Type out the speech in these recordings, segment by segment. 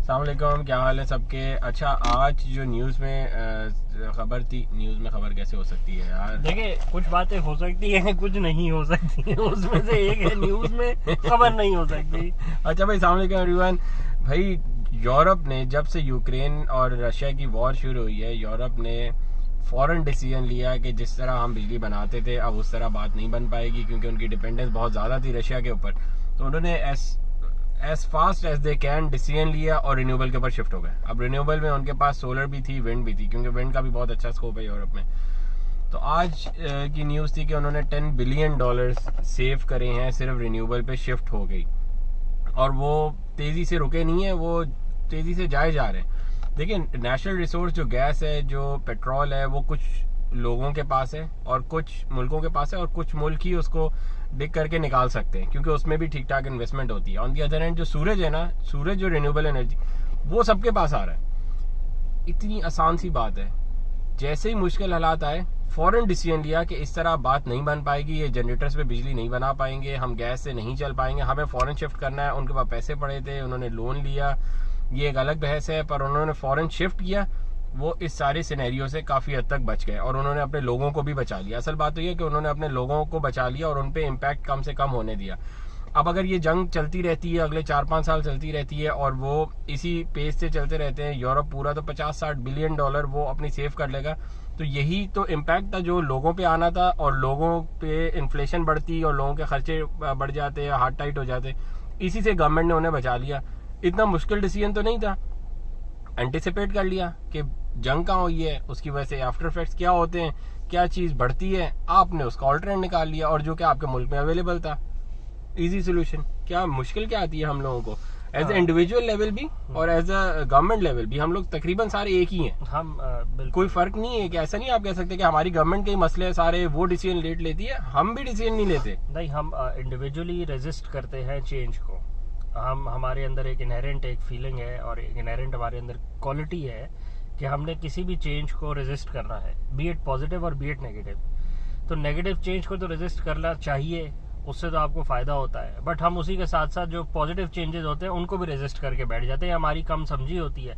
अस्सलाम वालेकुम, क्या हाल है सबके। अच्छा, आज जो न्यूज़ में खबर थी, न्यूज़ में खबर कैसे हो सकती है यार। देखिए, कुछ बातें हो सकती है, कुछ नहीं हो सकती है। उसमें से एक है न्यूज़ में खबर नहीं हो सकती। अच्छा भाई, अस्सलाम वालेकुम एवरीवन। भाई, यूरोप ने जब से यूक्रेन और रशिया की वॉर शुरू हुई है, यूरोप ने फ़ौरन डिसीजन लिया कि जिस तरह हम बिजली बनाते थे अब उस तरह बात नहीं बन पाएगी, क्योंकि उनकी डिपेंडेंस बहुत ज़्यादा थी रशिया के ऊपर। तो उन्होंने as fast as they can decision लिया और रिन्यूएबल के ऊपर शिफ्ट हो गए। अब रिन्यूएबल में उनके पास सोलर भी थी, विंड भी थी, क्योंकि विंड का भी बहुत अच्छा स्कोप है यूरोप में। तो आज की न्यूज़ थी कि उन्होंने $10 बिलियन सेव करे हैं, सिर्फ रिन्यूएबल पे शिफ्ट हो गई। और वो तेज़ी से रुके नहीं है, वो तेज़ी से जाए जा रहे हैं। देखिए, नेशनल रिसोर्स जो गैस है, जो पेट्रोल है, वो कुछ लोगों के पास है और कुछ मुल्कों के पास है, और कुछ मुल्क ही उसको डिग करके निकाल सकते हैं, क्योंकि उसमें भी ठीक ठाक इन्वेस्टमेंट होती है। ऑन दी अदर हैंड, जो सूरज है ना, सूरज जो रिन्यूएबल एनर्जी, वो सबके पास आ रहा है। इतनी आसान सी बात है, जैसे ही मुश्किल हालात आए फौरन डिसीजन लिया कि इस तरह बात नहीं बन पाएगी, ये जनरेटर्स पे बिजली नहीं बना पाएंगे, हम गैस से नहीं चल पाएंगे, हमें फौरन शिफ्ट करना है। उनके पास पैसे पड़े थे, उन्होंने लोन लिया, ये एक अलग बहस है, पर उन्होंने फौरन शिफ्ट किया। वो इस सारे सिनेरियो से काफ़ी हद तक बच गए और उन्होंने अपने लोगों को भी बचा लिया। असल बात तो ये कि उन्होंने अपने लोगों को बचा लिया और उन पे इम्पैक्ट कम से कम होने दिया। अब अगर ये जंग चलती रहती है, अगले 4-5 साल चलती रहती है और वो इसी पेस से चलते रहते हैं, यूरोप पूरा तो $50-60 बिलियन वो अपनी सेव कर लेगा। तो यही तो इम्पैक्ट था जो लोगों पे आना था, और लोगों पे इन्फ्लेशन बढ़ती और लोगों के खर्चे बढ़ जाते, हार्ट टाइट हो जाते। इसी से गवर्नमेंट ने उन्हें बचा लिया। इतना मुश्किल डिसीजन तो नहीं था, एंटिसिपेट कर लिया कि जंग कहाँ हुई है, उसकी वजह से आफ्टर इफेक्ट्स क्या होते हैं, क्या चीज़ बढ़ती है, आपने उसका ऑल्टरनेट निकाल लिया, और जो कि आपके मुल्क में अवेलेबल था। Easy solution. क्या मुश्किल क्या आती है हम लोगों को एज ए इंडिविजुअल लेवल भी और एज अ गवर्नमेंट लेवल भी। हम लोग तकरीबन सारे एक ही हैं, हम बिल्कुल कोई फर्क नहीं है। कि ऐसा नहीं आप कह सकते कि हमारी गवर्नमेंट के मसले सारे वो डिसीजन लेट लेती है, हम भी डिसीजन नहीं लेते। नहीं, हम इंडिविजुअली रेजिस्ट करते हैं चेंज को। हम हमारे अंदर एक इनहेरेंट एक फीलिंग है और एक इनहेरेंट हमारे अंदर क्वालिटी है कि हमने किसी भी चेंज को रेजिस्ट करना है, बी इट पॉजिटिव और बी इट नेगेटिव। तो नेगेटिव चेंज को तो रेजिस्ट करना चाहिए, उससे तो आपको फ़ायदा होता है, बट हम उसी के साथ साथ जो पॉजिटिव चेंजेस होते हैं उनको भी रेजिस्ट करके बैठ जाते हैं। हमारी कम समझी होती है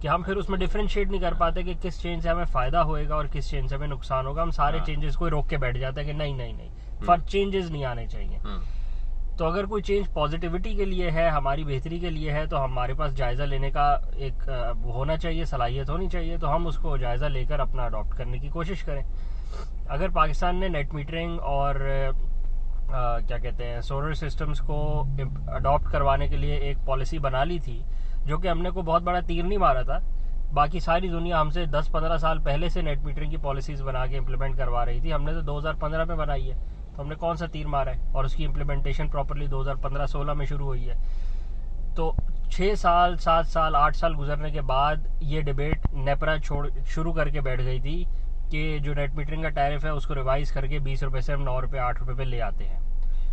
कि हम फिर उसमें डिफ्रेंशिएट नहीं कर पाते कि किस चेंज से हमें फ़ायदा होएगा और किस चेंज से हमें नुकसान होगा। हम सारे चेंजेस को रोक के बैठ जाते हैं कि नहीं नहीं नहीं, फर्क चेंजेस नहीं आने चाहिए। तो अगर कोई चेंज पॉजिटिविटी के लिए है, हमारी बेहतरी के लिए है, तो हमारे पास जायज़ा लेने का एक होना चाहिए, सलाहियत होनी चाहिए। तो हम उसको जायज़ा लेकर अपना अडॉप्ट करने की कोशिश करें। अगर पाकिस्तान ने नेट मीटरिंग और क्या कहते हैं सोलर सिस्टम्स को अडॉप्ट करवाने के लिए एक पॉलिसी बना ली थी, जो कि हमने को बहुत बड़ा तीर नहीं मारा था। बाकी सारी दुनिया हमसे 10-15 साल पहले से नेट मीटरिंग की पॉलिसीज़ बना के इम्प्लीमेंट करवा रही थी। हमने तो 2015 में बनाई है, तो हमने कौन सा तीर मारा है, और उसकी इम्प्लीमेंटेशन प्रॉपरली 2015-16 में शुरू हुई है। तो 6 साल 7 साल 8 साल गुजरने के बाद ये डिबेट नेपरा शुरू करके बैठ गई थी कि जो नेट मीटरिंग का टैरिफ है उसको रिवाइज करके 20 रुपये से हम 9 रुपये 8 रुपये पे ले आते हैं।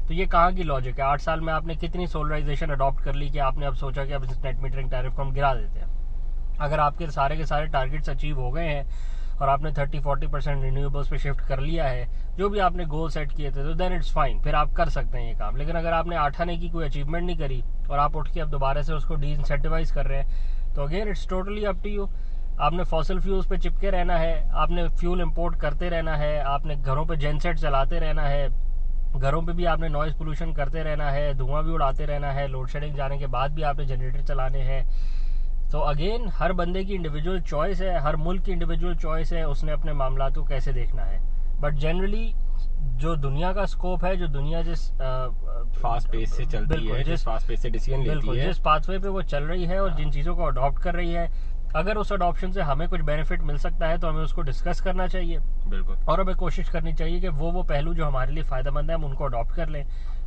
तो ये कहाँ की लॉजिक है? 8 साल में आपने कितनी सोलराइजेशन अडॉप्ट कर ली कि आपने अब सोचा कि अब इस नेट मीटरिंग टैरिफ को हम गिरा देते हैं। अगर आपके सारे के सारे टारगेट्स अचीव हो गए हैं और आपने 30-40% रिन्यूएबल्स पे शिफ्ट कर लिया है, जो भी आपने गोल सेट किए थे, तो देन इट्स फाइन, फिर आप कर सकते हैं ये काम। लेकिन अगर आपने 8 आने की कोई अचीवमेंट नहीं करी और आप उठ के अब दोबारा से उसको डी इंसेंटिवाइज कर रहे हैं, तो again it's totally up to you. आपने फॉसिल फ्यूल्स पे चिपके रहना है, आपने फ्यूल इंपोर्ट करते रहना है, आपने घरों पे जेनसेट चलाते रहना है, घरों पे भी आपने नॉइज़ पोल्यूशन करते रहना है, धुआं भी उड़ाते रहना है, लोड शेडिंग जाने के बाद भी आपने जनरेटर चलाने हैं। तो अगेन हर बंदे की इंडिविजुअल चॉइस है, हर मुल्क की इंडिविजुअल चॉइस है, उसने अपने मामलात को कैसे देखना है। बट जनरली जो दुनिया का स्कोप है, जो दुनिया जिस फास्ट पेस से चलती है, जिस फास्ट पेस से डिसीजन लेती है, जिस पाथवे पे वो चल रही है और जिन चीज़ों को अडॉप्ट कर रही है, अगर उस अडॉप्शन से हमें कुछ बेनिफिट मिल सकता है तो हमें उसको डिस्कस करना चाहिए। बिल्कुल। और हमें कोशिश करनी चाहिए कि वो पहलू जो हमारे लिए फ़ायदेमंद है हम उनको अडॉप्ट कर लें,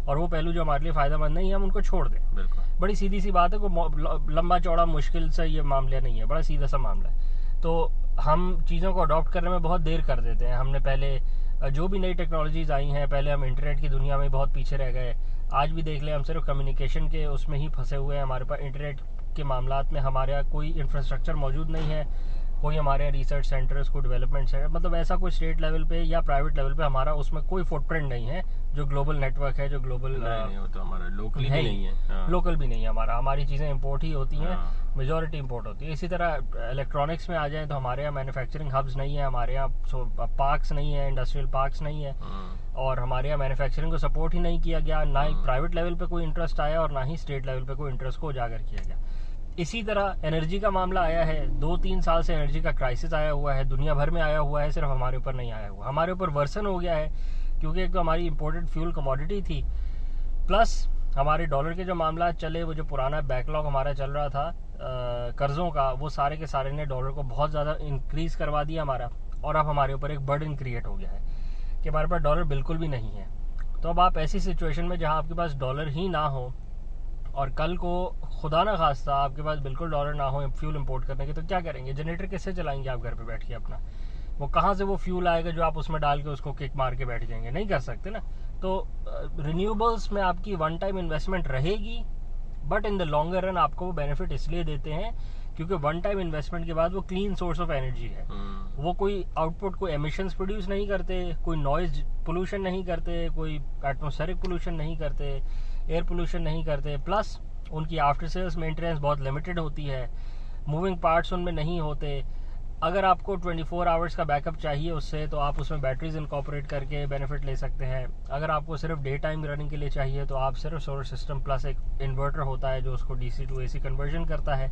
और वो पहलू जो हमारे लिए फ़ायदेमंद नहीं है हम उनको छोड़ दें। बिल्कुल। बड़ी सीधी सी बात है, कोई लंबा चौड़ा मुश्किल से ये मामला नहीं है, बड़ा सीधा सा मामला है। तो हम चीज़ों को अडॉप्ट करने में बहुत देर कर देते हैं। हमने पहले जो भी नई टेक्नोलॉजीज़ आई हैं, पहले हम इंटरनेट की दुनिया में बहुत पीछे रह गए। आज भी देख लें, हम सिर्फ कम्युनिकेशन के उसमें ही फंसे हुए हैं। हमारे पास इंटरनेट के मामलात में हमारे यहाँ कोई इंफ्रास्ट्रक्चर मौजूद नहीं है, कोई हमारे यहाँ रिसर्च सेंटर्स, कोई डेवलपमेंट सेंटर, मतलब ऐसा कोई स्टेट लेवल पे या प्राइवेट लेवल पे हमारा उसमें कोई फुटप्रिंट नहीं है जो ग्लोबल नेटवर्क है, जो ग्लोबल नहीं, वो तो हमारा लोकली भी नहीं है। हाँ। लोकल भी नहीं है हमारा, हमारी चीज़ें इंपोर्ट ही होती हैं, हाँ। मेजॉरिटी इंपोर्ट होती है। इसी तरह इलेक्ट्रॉनिक्स में आ जाए तो हमारे यहाँ मैन्युफैक्चरिंग हब्स नहीं है, हमारे यहाँ पार्क्स नहीं है, इंडस्ट्रियल पार्क्स नहीं है, और हमारे यहाँ मैन्युफैक्चरिंग को सपोर्ट ही नहीं किया गया, ना ही प्राइवेट लेवल पे कोई इंटरेस्ट आया और ना ही स्टेट लेवल पे कोई इंटरेस्ट को उजागर किया गया। इसी तरह एनर्जी का मामला आया है, 2-3 साल से एनर्जी का क्राइसिस आया हुआ है, दुनिया भर में आया हुआ है, सिर्फ हमारे ऊपर नहीं आया हुआ। हमारे ऊपर वर्सन हो गया है क्योंकि एक तो हमारी इंपोर्टेड फ्यूल कमोडिटी थी, प्लस हमारे डॉलर के जो मामला चले, वो जो पुराना बैकलॉग हमारा चल रहा था कर्ज़ों का, वो सारे के सारे ने डॉलर को बहुत ज़्यादा इंक्रीज़ करवा दिया हमारा, और अब हमारे ऊपर एक बर्डन क्रिएट हो गया है कि हमारे पास डॉलर बिल्कुल भी नहीं है। तो अब आप ऐसी सिचुएशन में जहाँ आपके पास डॉलर ही ना हो, और कल को खुदा ना खास्ता आपके पास बिल्कुल डॉलर ना हो फ्यूल इंपोर्ट करने के, तो क्या करेंगे? जनरेटर कैसे चलाएंगे आप घर पे बैठ के अपना? वो कहाँ से वो फ्यूल आएगा जो आप उसमें डाल के उसको किक मार के बैठ जाएंगे? नहीं कर सकते ना। तो रिन्यूएबल्स में आपकी वन टाइम इन्वेस्टमेंट रहेगी, but in the longer run आपको वो बेनिफिट इसलिए देते हैं क्योंकि वन टाइम इन्वेस्टमेंट के बाद वो क्लीन सोर्स ऑफ एनर्जी है। वो कोई आउटपुट, कोई एमिशंस प्रोड्यूस नहीं करते, कोई नॉइज पोल्यूशन नहीं करते, कोई एटमॉस्फेरिक पोल्यूशन नहीं करते, एयर पोल्यूशन नहीं करते, प्लस उनकी आफ्टर सेल्स मेंटेनेंस बहुत लिमिटेड होती है, मूविंग पार्ट्स उनमें नहीं होते। अगर आपको 24 आवर्स का बैकअप चाहिए उससे, तो आप उसमें बैटरीज इनकॉर्पोरेट करके बेनिफिट ले सकते हैं। अगर आपको सिर्फ डे टाइम रनिंग के लिए चाहिए तो आप सिर्फ सोलर सिस्टम प्लस एक इन्वर्टर होता है जो उसको DC टू AC कन्वर्जन करता है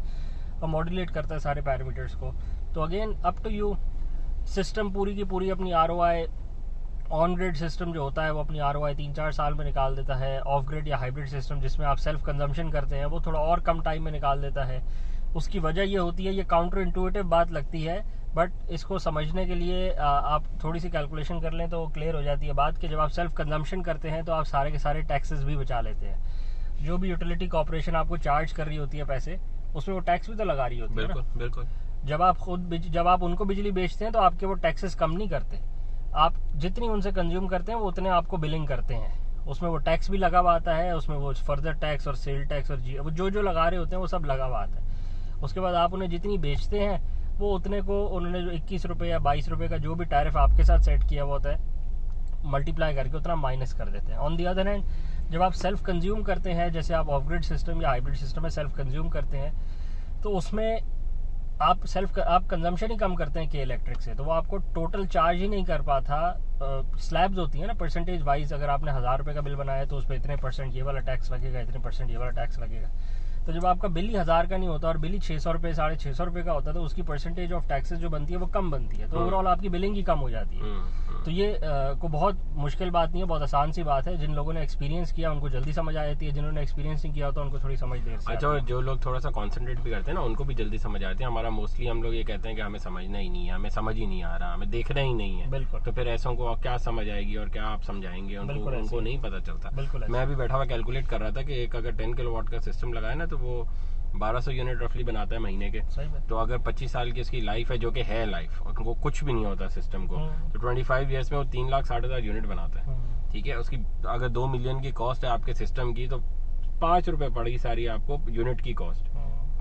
और मॉड्यूलेट करता है सारे पैरामीटर्स को। तो again up to you, system पूरी की पूरी अपनी ROI, ऑन ग्रिड सिस्टम जो होता है वो अपनी ROI 3-4 साल में निकाल देता है। ऑफ ग्रिड या हाइब्रिड सिस्टम जिसमें आप सेल्फ कंजम्पशन करते हैं, वो थोड़ा और कम टाइम में निकाल देता है। उसकी वजह ये होती है, ये काउंटर इंटुइटिव बात लगती है, बट इसको समझने के लिए आप थोड़ी सी कैलकुलेशन कर लें तो क्लियर हो जाती है बात कि जब आप सेल्फ कंजम्पशन करते हैं तो आप सारे के सारे टैक्सेस भी बचा लेते हैं। जो भी यूटिलिटी कॉर्पोरेशन आपको चार्ज कर रही होती है पैसे, उसमें वो टैक्स भी तो लगा रही होती है। बिल्कुल बिल्कुल। जब आप उनको बिजली बेचते हैं तो आपके वो टैक्सेस कम नहीं करते, आप जितनी उनसे कंज्यूम करते हैं वो उतने आपको बिलिंग करते हैं। उसमें वो टैक्स भी लगा हुआ आता है, उसमें वो फर्दर टैक्स और सेल टैक्स और वो जो लगा रहे होते हैं वो सब लगा हुआ आता है। उसके बाद आप उन्हें जितनी बेचते हैं वो उतने को उन्होंने जो 21 रुपये या 22 रुपये का जो भी टैरिफ आपके साथ सेट किया हुआ होता है, मल्टीप्लाई करके उतना माइनस कर देते हैं। ऑन दी अदर हैंड, जब आप सेल्फ कंज्यूम करते हैं, जैसे आप ऑफ ग्रिड सिस्टम या हाइब्रिड सिस्टम में सेल्फ कंज्यूम करते हैं, तो उसमें आप कंजम्पशन ही कम करते हैं के इलेक्ट्रिक से, तो वो आपको टोटल चार्ज ही नहीं कर पाता। स्लैब्स होती है ना, परसेंटेज वाइज, अगर आपने 1000 रुपये का बिल बनाया तो उस पर इतने % ये वाला टैक्स लगेगा, इतने % ये वाला टैक्स लगेगा। तो जब आपका बिल ही 1000 का नहीं होता और बिल ही 600 रुपये 650 रुपये का होता है, तो उसकी परसेंटेज ऑफ टैक्सेस जो बनती है वो कम बनती है, तो ओवरऑल आपकी बिलिंग ही कम हो जाती है। तो ये को बहुत मुश्किल बात नहीं है, बहुत आसान सी बात है। जिन लोगों ने एक्सपीरियंस किया उनको जल्दी समझ आ जाती है, जिन्होंने एक्सपीरियंस नहीं किया होता उनको थोड़ी समझ देर से। अच्छा, जो लोग थोड़ा सा कॉन्सेंट्रेट भी करते हैं ना, उनको भी जल्दी समझ आती है। हमारा मोस्टली हम लोग ये कहते हैं कि हमें समझना ही नहीं है, हमें समझ ही नहीं आ रहा, हमें देखना ही नहीं है। बिल्कुल। तो फिर ऐसों को क्या समझ आएगी और क्या आप समझाएंगे उनको नहीं पता चलता। बिल्कुल। मैं अभी बैठा हुआ कैलकुलेट कर रहा था कि एक अगर 10 किलोवाट का सिस्टम लगाए ना तो वो 1200 यूनिट रफली बनाता है महीने के। तो अगर 25 साल की उसकी लाइफ है, जो कि है लाइफ, और वो कुछ भी नहीं होता सिस्टम को, तो 25 ईयर्स में वो 3,60,000 यूनिट बनाता है। ठीक है, उसकी अगर 2 मिलियन की कॉस्ट है आपके सिस्टम की, तो 5 रुपए पड़ेगी सारी आपको यूनिट की कॉस्ट।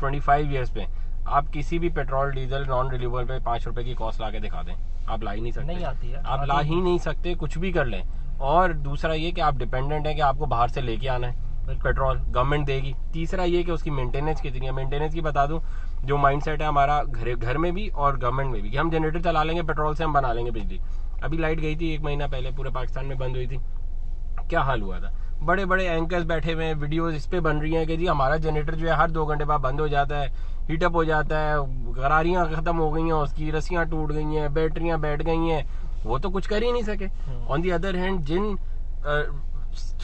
25 ईयर्स पे आप किसी भी पेट्रोल डीजल नॉन रिन्यूएबल पे 5 रुपए की कॉस्ट ला के दिखा दें, आप ला ही नहीं सकते। नहीं आती है, आप ला ही नहीं सकते, कुछ भी कर लें। और दूसरा ये कि आप डिपेंडेंट है कि आपको बाहर से लेके आना है पेट्रोल, गवर्नमेंट देगी। तीसरा ये कि उसकी मेंटेनेंस कितनी है। मेंटेनेंस की बता दूं, जो माइंडसेट है हमारा घर में भी और गवर्नमेंट में भी, कि हम जनरेटर चला लेंगे, पेट्रोल से हम बना लेंगे बिजली। अभी लाइट गई थी 1 महीना पहले, पूरे पाकिस्तान में बंद हुई थी। क्या हाल हुआ था, बड़े बड़े एंकर्स बैठे हुए हैं, वीडियोस इस पे बन रही हैं कि जी हमारा जनरेटर जो है हर 2 घंटे बाद बंद हो जाता है, हीटअप हो जाता है, गरारियां खत्म हो गई हैं, उसकी रस्सियां टूट गई हैं, बैटरियां बैठ गई हैं। वो तो कुछ कर ही नहीं सके। ऑन दी अदर हैंड, जिन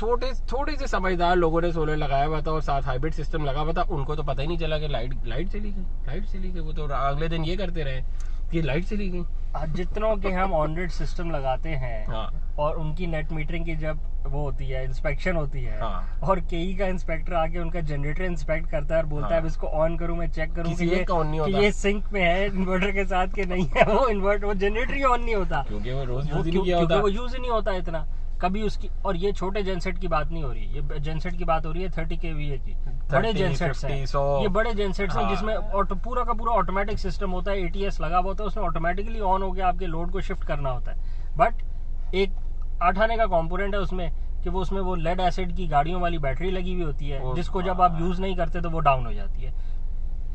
थोड़े से समझदार लोगों ने सोलर लगाया हुआ था और साथ हाइब्रिड सिस्टम लगा हुआ था, उनको तो पता ही नहीं चला कि लाइट चली गई। वो तो अगले दिन ये करते रहे कि लाइट चली गई। जितनों के हम ऑन ग्रिड सिस्टम लगाते हैं, हाँ। और उनकी नेट मीटरिंग की जब वो होती है, इंस्पेक्शन होती है, हाँ। और केई का इंस्पेक्टर आके उनका जनरेटर इंस्पेक्ट करता है और बोलता है अब इसको ऑन करूं, मैं चेक करूं कि ये सिंक में है इन्वर्टर के साथ कि नहीं है, वो जनरेटर ही ऑन नहीं होता, क्योंकि वो रोज यूज ही नहीं होता इतना कभी उसकी। और ये छोटे जेनसेट की बात नहीं हो रही, ये जेनसेट की बात हो रही है 30 kVA की। बड़े जेनसेट्स हैं ये, बड़े जेनसेट्स हैं जिसमें पूरा का पूरा ऑटोमेटिक सिस्टम होता है, ATS लगा हुआ होता है, उसमें ऑटोमेटिकली ऑन होकर आपके लोड को शिफ्ट करना होता है। बट एक 8 आने का कंपोनेंट है उसमें कि वो उसमें वो लेड एसिड की गाड़ियों वाली बैटरी लगी हुई होती है, जिसको जब आप यूज नहीं करते तो वो डाउन हो जाती है,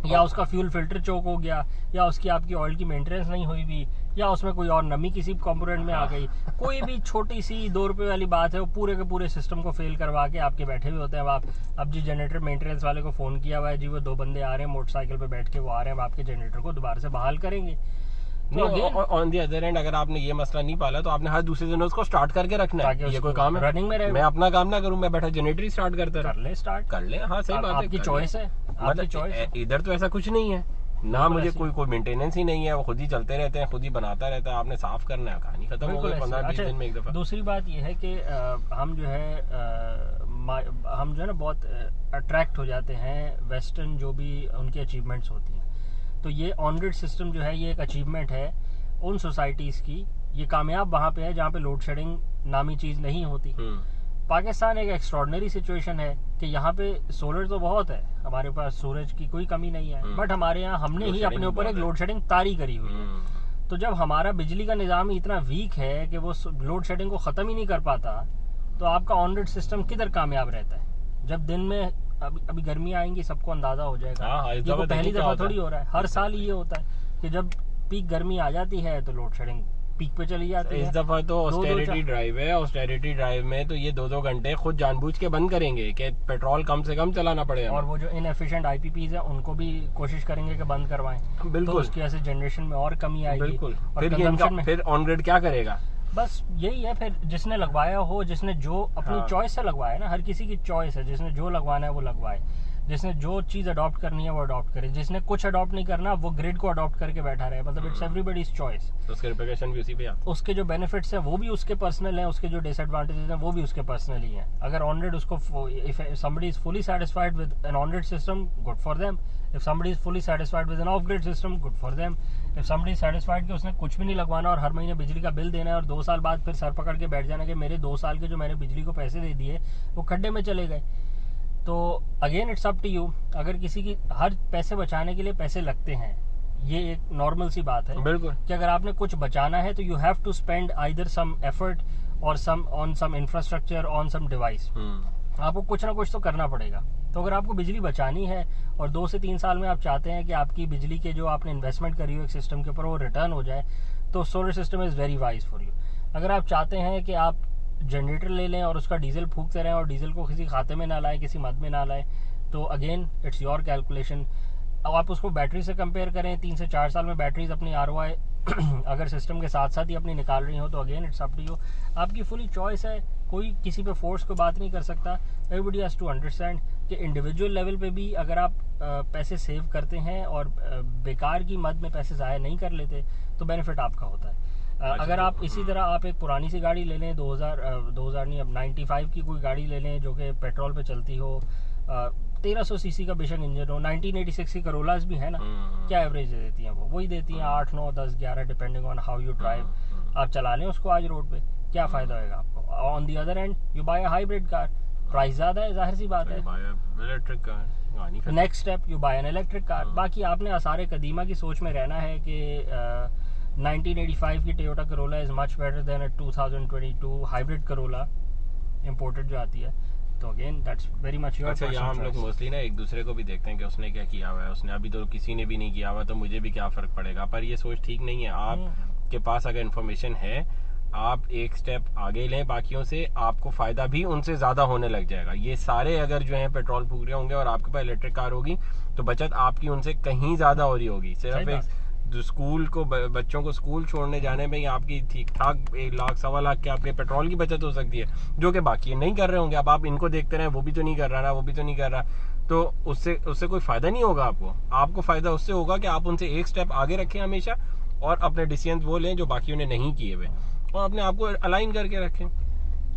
या उसका फ्यूल फिल्टर चोक हो गया, या उसकी आपकी ऑयल की मेंटेनेंस नहीं हुई भी, या उसमें कोई और नमी किसी कंपोनेंट में आ गई, कोई भी छोटी सी 2 रुपए वाली बात है, वो पूरे के पूरे सिस्टम को फेल करवा के आपके बैठे हुए होते हैं। अब जी जनरेटर मेंटेनेंस वाले को फोन किया हुआ है जी, वो 2 बंदे आ रहे हैं मोटरसाइकिल पे बैठ के, वो आ रहे हैं, अब आपके जनरेटर को दोबारा से बहाल करेंगे। ऑन द अदर एंड अगर आपने ये मसला नहीं पाला तो आपने हर दूसरे दिन उसको स्टार्ट करके रखना है, ये कोई काम है? रनिंग में रहे, मैं अपना काम ना करूं, मैं बैठा जनरेटर ही स्टार्ट करता कर ले, स्टार्ट कर ले। हाँ सही बात है, आपकी चॉइस है, आपकी चॉइस। इधर तो ऐसा कुछ नहीं है ना, मुझे कोई मेंटेनेंस ही नहीं है, वो खुद ही चलते रहते हैं, खुद ही बनाता रहता है, आपने साफ करना है, कहानी खत्म हो गई 15-20 दिन में एक दफा। दूसरी बात ये है कि हम जो है ना बहुत अट्रैक्ट हो जाते हैं वेस्टर्न जो भी उनकी अचीवमेंट्स होती हैं, तो ये ऑन ग्रिड सिस्टम जो है ये एक अचीवमेंट है उन सोसाइटीज़ की, ये कामयाब वहाँ पे है जहाँ पे लोड शेडिंग नामी चीज़ नहीं होती। पाकिस्तान एक एक्स्ट्रॉर्डनरी सिचुएशन है कि यहाँ पे सोलर तो बहुत है, हमारे पास सूरज की कोई कमी नहीं है, बट हमारे यहाँ हमने ही अपने ऊपर एक लोड शेडिंग तारी करी हुई है। तो जब हमारा बिजली का निज़ाम ही इतना वीक है कि वो लोड शेडिंग को ख़त्म ही नहीं कर पाता, तो आपका ऑन ग्रिड सिस्टम किधर कामयाब रहता है? जब दिन में अभी गर्मी आएंगी, सबको अंदाजा हो जाएगा, ये तो पहली दफ़ा थोड़ी हो रहा है, हर साल ये होता है कि जब पीक गर्मी आ जाती है तो लोड शेडिंग पीक पे चली जाती है। इस दफा तो ऑस्टेरिटी ड्राइव है, ऑस्टेरिटी ड्राइव में तो ये 2-2 घंटे खुद जानबूझ के बंद करेंगे कि पेट्रोल कम से कम चलाना पड़े, और वो जो इनएफिशिएंट आईपीपीज है उनको भी कोशिश करेंगे कि बंद करवाएं। बिल्कुल, तो उसकी ऐसे जनरेशन में और कमी आएगी। बिल्कुल, फिर ऑन ग्रिड क्या करेगा? बस यही है, फिर जिसने लगवाया हो, जिसने जो अपनी चॉइस से लगवाया ना, हर किसी की चॉइस है, जिसने जो लगवाना है वो लगवाए, जिसने जो चीज अडॉप्ट करनी है वो अडॉप्ट करे, जिसने कुछ अडॉप्ट नहीं करना वो ग्रिड को अडॉप्ट करके बैठा रहे, मतलब इट्स एवरीबॉडीज चॉइस। तो उसके रिप्लिकेशन भी उसी पे आते हैं, उसके जो बेनिफिट्स हैं वो भी उसके पर्सनल हैं, उसके जो डिसएडवांटेजेस हैं वो भी उसके पर्सनल ही हैं। अगर ऑन ग्रिड उसको, if somebody is fully satisfied with an on grid system, good for them. If somebody is fully satisfied with an off grid system, good for them. If somebody is satisfied कि उसने कुछ भी नहीं लगवाना और हर महीने बिजली का बिल देना है और 2 साल बाद फिर सर पकड़ के बैठ जाना कि मेरे 2 साल के जो मैंने बिजली को पैसे दे दिए वो खड्डे में चले गए, तो again it's up to you. अगर किसी की हर पैसे बचाने के लिए पैसे लगते हैं, ये एक नॉर्मल सी बात है, बिल्कुल, कि अगर आपने कुछ बचाना है तो you have to spend either some effort और some on some infrastructure on some device, आपको कुछ ना कुछ तो करना पड़ेगा। तो अगर आपको बिजली बचानी है और 2 से 3 साल में आप चाहते हैं कि आपकी बिजली के जो आपने इन्वेस्टमेंट करी हो एक सिस्टम के ऊपर वो रिटर्न हो जाए, तो solar system is very wise for you. अगर आप चाहते हैं कि आप जनरेटर ले लें और उसका डीजल फूकते रहें और डीजल को किसी खाते में ना लाएं, किसी मद में ना लाएं, तो अगेन इट्स योर कैलकुलेशन। अब आप उसको बैटरी से कंपेयर करें, 3 से 4 साल में बैटरीज अपनी ROI अगर सिस्टम के साथ साथ ही अपनी निकाल रही हो तो again it's up to you, आपकी फुली चॉइस है, कोई किसी पे फोर्स को बात नहीं कर सकता। एवरीबडी हैज़ टू अंडरस्टैंड कि इंडिविजुअल लेवल पे भी अगर आप पैसे सेव करते हैं और बेकार की मद में पैसे ज़ाया नहीं कर लेते तो बेनिफिट आपका होता है। अगर आप इसी तरह आप एक पुरानी सी गाड़ी ले लें, 2000 नहीं, अब 95 की कोई गाड़ी ले लें जो कि पेट्रोल पे चलती हो, 1300 सीसी का बेशक इंजन हो, 1986 की करोलास भी है ना, क्या एवरेज देती हैं? वो वही देती हैं 8, 9, 10, 11 depending on how you drive. आप चला लें उसको आज रोड पे, क्या फ़ायदा होगा आपको? On the other end you buy a hybrid car, price ज़्यादा है, जाहिर सी बात है। Electric car, next step you buy an electric car. बाकी आपने आसार कदीमा की सोच में रहना है कि 1985 की Toyota Corolla is much better than 2022 hybrid Corolla imported जो आती है। तो again that's very much your. अच्छा, यहाँ हम लोग मोस्टली ना एक दूसरे को भी देखते हैं कि उसने क्या किया हुआ है, उसने अभी तो किसी ने भी नहीं किया हुआ, तो मुझे भी क्या फ़र्क पड़ेगा। पर ये सोच ठीक नहीं है। आपके पास अगर इन्फॉर्मेशन है, आप एक स्टेप आगे लें बाकियों से, आपको फ़ायदा भी उनसे ज़्यादा होने लग जाएगा। ये सारे अगर जो हैं पेट्रोल फूक रहे होंगे और आपके पास इलेक्ट्रिक कार होगी तो बचत आपकी उनसे कहीं ज़्यादा हो रही होगी। सिर्फ एक स्कूल को, बच्चों को स्कूल छोड़ने जाने में ही आपकी ठीक ठाक 1 लाख 1.25 लाख के आपके पेट्रोल की बचत हो सकती है, जो कि बाकी नहीं कर रहे होंगे। अब आप इनको देखते रहे, वो भी तो नहीं कर रहा ना, वो भी तो नहीं कर रहा, तो उससे कोई फ़ायदा नहीं होगा आपको फ़ायदा उससे होगा कि आप उनसे एक स्टेप आगे रखें हमेशा, और अपने डिसीजन वो लें जो बाकियों ने नहीं किए हुए, और अपने आप को अलाइन करके रखें।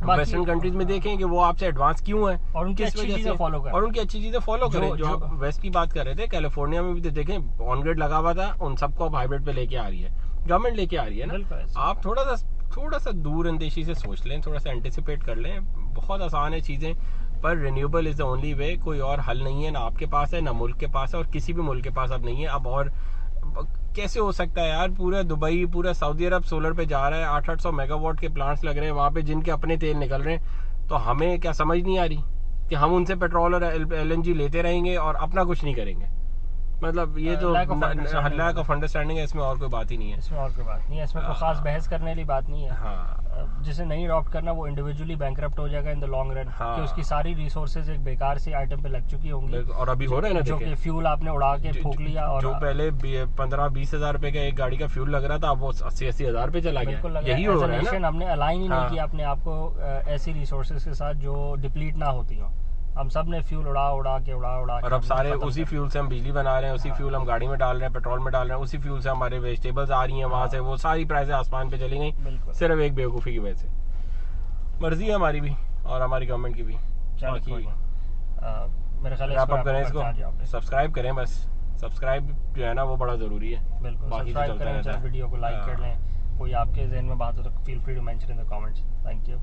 वेस्टर्न कंट्रीज में देखें कि वो आपसे एडवांस क्यों है और उनकी अच्छी चीजें फॉलो करें, और उनकी अच्छी चीजें फॉलो करें। जो आप वेस्ट की बात कर रहे थे, कैलिफोर्निया में भी तो देखें ऑन ग्रिड लगा हुआ था, उन सबको अब हाइब्रिड पे लेके आ रही है, गवर्नमेंट लेके आ रही है ना। आप थोड़ा सा दूर अंदेशी से सोच लें, थोड़ा सा एंटिसिपेट कर लें। बहुत आसान है चीजें, पर renewable is the only way. कोई और हल नहीं है, ना आपके पास है, ना मुल्क के पास है, और किसी भी मुल्क के पास अब नहीं है। अब और कैसे हो सकता है यार, पूरा दुबई, पूरा सऊदी अरब सोलर पे जा रहा है, 800 मेगावाट के प्लांट्स लग रहे हैं वहाँ पे, जिनके अपने तेल निकल रहे हैं। तो हमें क्या समझ नहीं आ रही कि हम उनसे पेट्रोल और LNG लेते रहेंगे और अपना कुछ नहीं करेंगे? मतलब ये तो lack of understanding lack of understanding है, इसमें और कोई बात ही नहीं है। इसमें और कोई बात नहीं है, इसमें कोई खास बहस करने वाली बात नहीं है। हाँ जिसे नहीं अडॉप्ट करना वो इंडिविजुअली बैंकरप्ट हो जाएगा इन द लॉन्ग रन, हाँ। कि उसकी सारी रिसोर्सेज एक बेकार सी आइटम पे लग चुकी होंगी, और अभी हो रहे हैं ना, जो कि फ्यूल आपने उड़ा के फूक लिया, और जो पहले 15-20 हजार रुपए का एक गाड़ी का फ्यूल लग रहा था, अब वो 80-80 हजार पे चला बिल्कुल गया। लग यही रहा हो है। रहा है ना, हमने अलाइन ही नहीं हाँ। किया अपने आप को ऐसी रिसोर्सेज के साथ जो डिप्लीट ना होती हो। हम सब ने फ्यूल उड़ा के और अब सारे उसी फ्यूल से हम बिजली बना रहे हैं, उसी हाँ। फ्यूल हम गाड़ी में डाल रहे हैं, पेट्रोल में डाल रहे हैं, उसी फ्यूल से हमारे वेजिटेबल्स आ रही हैं वहां से, वो सारी प्राइसें आसमान पे चली गई, बिल्कुल। सिर्फ एक बेवकूफ़ी की वजह से। मर्जी है हमारी भी और हमारी गवर्नमेंट की भी। चलो कोई नहीं। मेरे ख्याल रैप अप करें इसको, सब्सक्राइब करें बस। सब्सक्राइब जो है ना वो बड़ा ज़रूरी है। बिल्कुल बाकी तो सब्सक्राइब चलता करें, रहता है। वीडियो को लाइक कर लें। कोई आपके जहन में बात हो तो feel free to mention in the comments. Thank you.